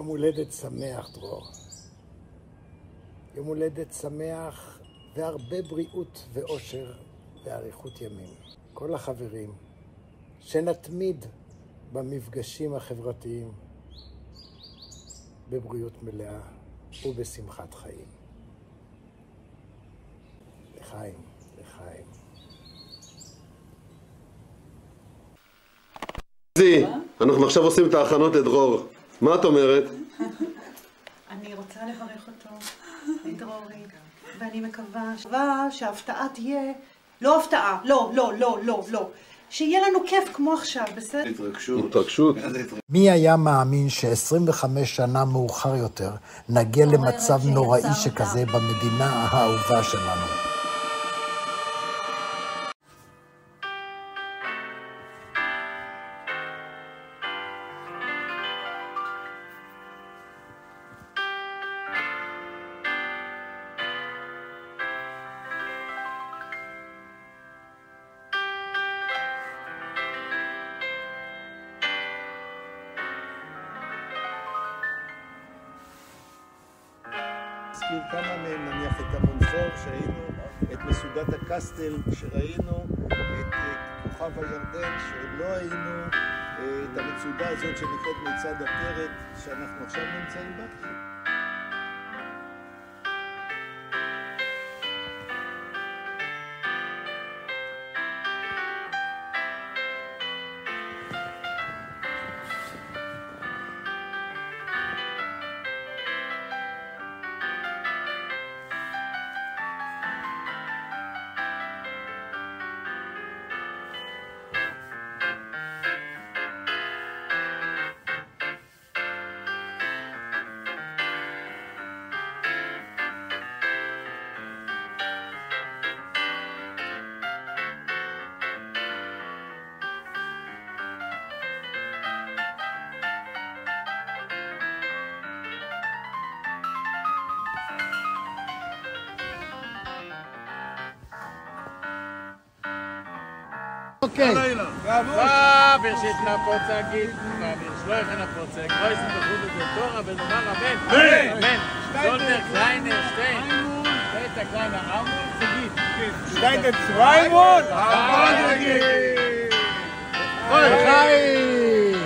הולדת שמח, דרור. יום הולדת שמח והרבה בריאות ואושר ואריכות ימים. כל החברים, שנתמיד במפגשים החברתיים בבריאות מלאה ובשמחת חיים. לחיים, לחיים. זי, אנחנו עכשיו עושים את ההכנות לדרור. מה את אומרת? אני רוצה לברך אותו, את דרורי, ואני מקווה שההפתעה תהיה, לא הפתעה, לא, שיהיה לנו כיף כמו עכשיו, בסדר? התרגשות. מי היה מאמין ש25 שנה מאוחר יותר נגיע למצב נוראי שכזה במדינה האהובה שלנו? נזכיר כמה מהם, נניח את המונסור שהיינו, את מסודת הקסטל שראינו, את כוכב הירדן שלא היינו, את המצודה הזאת שנקראת מצד הפרת שאנחנו עכשיו נמצאים בה. אוקיי. בראשית נפוצגית, ובשלוח נפוצג, רויסן בחוד את תורה ונאמר אמן. אמן. זולטר קליינר שטיין. שטייטר קליינר אמון סגית. שטייטר צוויימון! אמן! לחיים!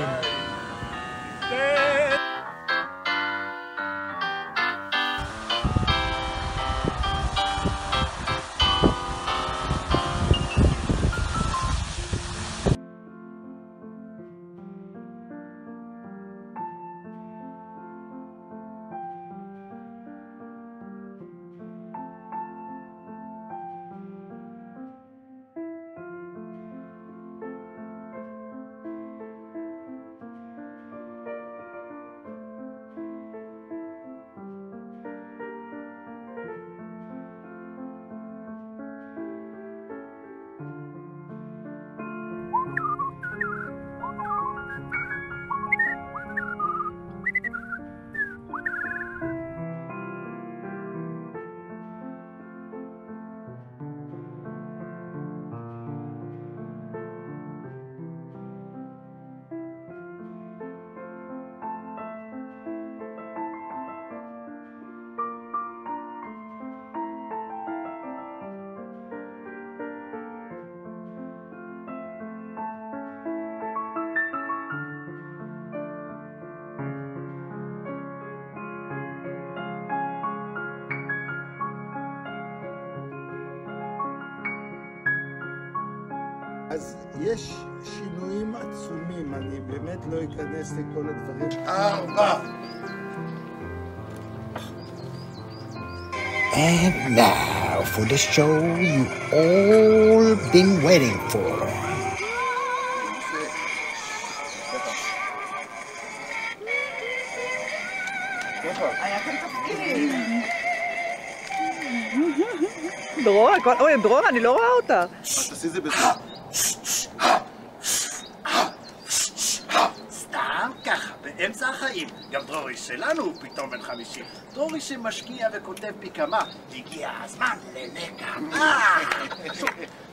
אז יש שינויים עצומים, אני באמת לא אכנס לכל הדברים. 4. And now for the show you all been waiting for. היה כאן תפקיד. דרור, אוי, דרור, אני לא רואה אותה. תעשי זה בזה. סתם ככה, באמצע החיים. גם דרורי שלנו הוא פתאום בן 50. דרורי שמשקיע וכותב פי כמה. הגיע הזמן לנקע.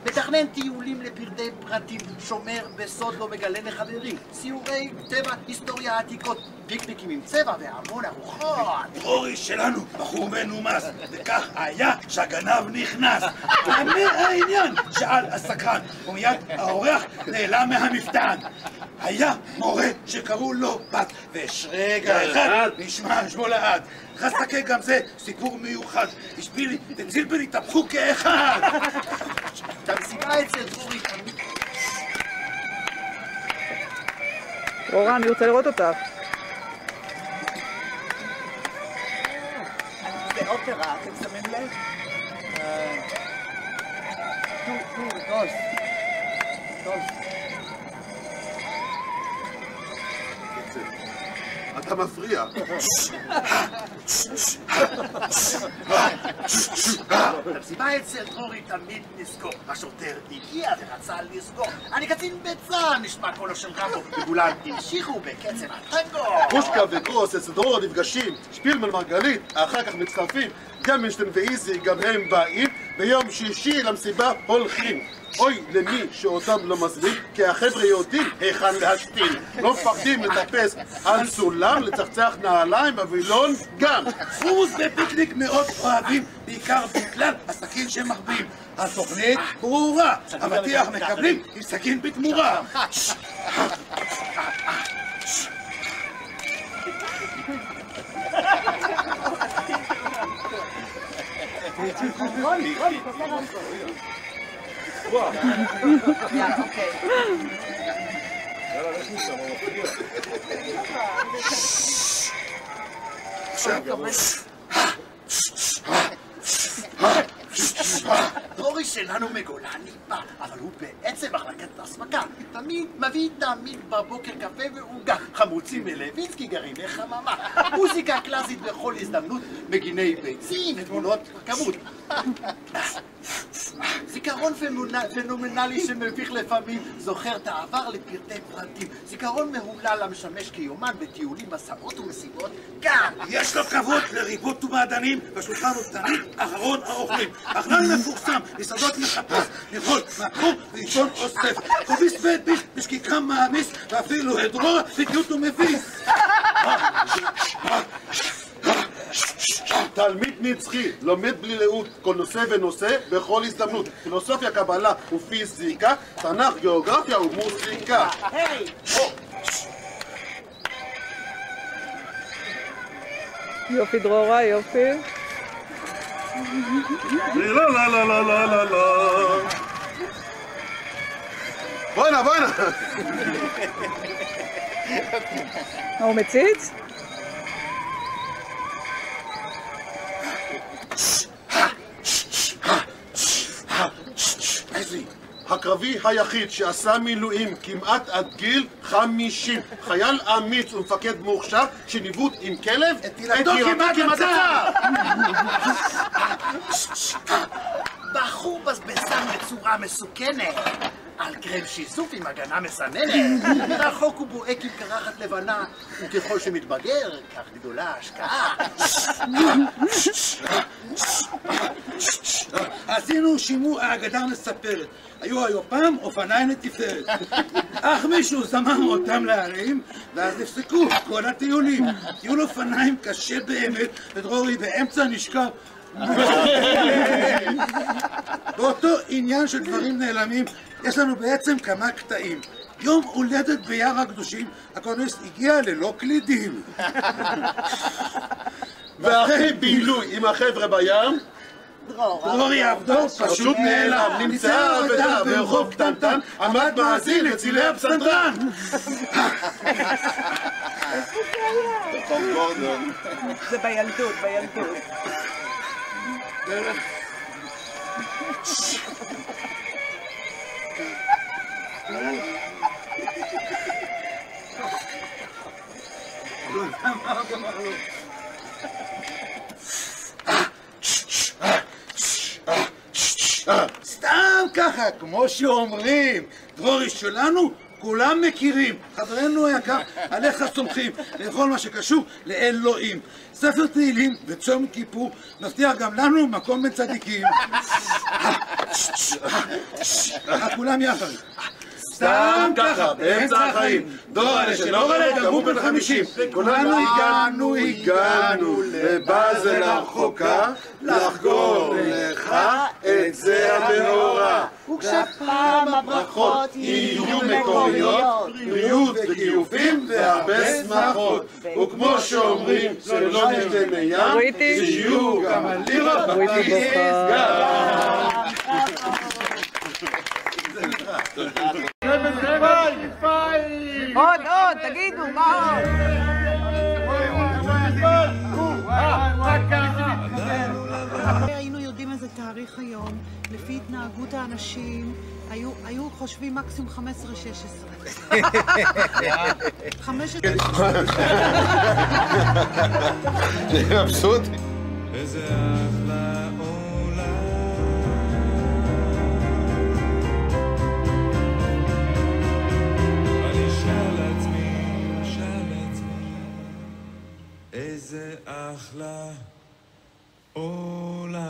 מתכנן טיולים לפרטי פרטים, שומר בסוד לא מגלה לחברים, סיורי טבע, היסטוריה עתיקות, פיקניקים עם צבע והמון ארוחות. דרורי שלנו בחור מנומס, וכך היה שהגנב נכנס. ומה העניין? שאל הסקרן, ומיד האורח נעלם מהמפתן. היה מורה שקראו לו בת, ויש רגע אחד נשמע שמו לעד. חסקה גם זה סיפור מיוחד, השפילי וצילבלי תפחו כאחד. תמסיבה אצל דרורי. דרורה, אני רוצה לראות אותך. זה אופרה, אתם שמים לב? דוס. אתה מפריע. תמסיבה אצל דרורי תמיד נזכור. השוטר הגיע ורצה לסגור. אני קצין בצה"ל, נשמע קולו של רמבו, וכולם המשיכו בקצב הטנגו. פושקה וגרוס אצל דרור נפגשים, שפילמן מרגלית, אחר כך מצטרפים, גם מינשטיין ואיזי, גם הם באים, ביום שישי למסיבה הולכים. אוי למי שאותם לא מזמין, כי החבר'ה יודעים היכן להשתין. לא מפחדים לטפס על סולם, לצחצח נעליים, בווילון גם. חומוס בפיקניק מאוד אוהבים, בעיקר בגלל הסכין שמרבים. התוכנית ברורה, אבטיח מקבלים עם סכין בתמורה. דרורי שלנו מגולן ניפה, אבל הוא בעצם מחלקת אספקה. תמיד מביא בבוקר קפה ועוגה, חמוצים מלווינסקי, גרעיני חממה, מוזיקה קלאסית בכל הזדמנות, מגיני ביצים ותמונות כמות. זיכרון פנומנלי שמביך לפעמים, זוכר את העבר לפרטי פרטים. זיכרון מהולל המשמש כיומן בטיולים, מסעות ומסיבות גם. יש לו כבוד לריבות ומעדנים, בשולחן הוא תמיד אחרון האוכלים. אכלן מפורסם, מסעדות מחפש, לאכול מקום ועישון אוסף. כוביס בית ביש, בשקיקה מעמיס, ואפילו הדרורה בדיוט ומביס. תלמיד נצחי, לומד בלי לאות, כל נושא ונושא בכל הזדמנות. פילוסופיה, קבלה ופיזיקה, תנ"ך, גיאוגרפיה ומוזיקה. היי! יופי דרורה, יופי. לא, לא, לא, לא, לא, לא, לא. בואנה, בואנה. הוא מציץ? הקרבי היחיד שעשה מילואים כמעט עד גיל 50, חייל אמיץ ומפקד מוכשר שניווט עם כלב את ילדו כמעט עצר. בחור בזבזן בצורה מסוכנת, על קרם שיסוף עם הגנה מסננת, מרחוק הוא בועק עם קרחת לבנה, וככל שמתבגר, כך גדולה ההשקעה. עשינו שימוע, האגדה מספרת. היו פעם אופניים לתפארת. אך מישהו זמם אותם להרים, ואז נפסקו כל הטיולים. טיול אופניים קשה באמת, ודרורי באמצע נשכב. באותו עניין של דברים נעלמים, יש לנו בעצם כמה קטעים. יום הולדת ביער הקדושים, הקונס הגיע ללא קלידים. ואחרי בילוי עם החבר'ה בים, דרורי עבדו פשוט נעלם, נמצאה אבדה ברחוב קטנטן, עמד מאזין לצילי הפסנתרן. זה בילדות, בילדות. סתם ככה, כמו שאומרים, דרורי שלנו כולם מכירים, חברנו היקר, עליך סומכים, לכל מה שקשור לאלוהים. ספר תהילים וצום כיפור מבטיח גם לנו מקום בין צדיקים. כולם יחד. סתם ככה, באמצע החיים, דור עלה שלא עלה גם הוא בן 50. כולנו הגענו לבאזל הרחוקה, לחגור לך את זה המאורע. וכשפעם הברכות יהיו מקוריות, בריאות וכיופים והרבה שמחות. וכמו שאומרים שלא נשתה מים, שיהיו גם הלירה בפסגה. עוד, תגידו, מה עוד? היינו יודעים איזה תאריך היום, לפי התנהגות האנשים, היו חושבים מקסימום 15-16. 15... זה מבסוט. איזה אחלה עולם. אני שאל עצמי, איזה אחלה עולם.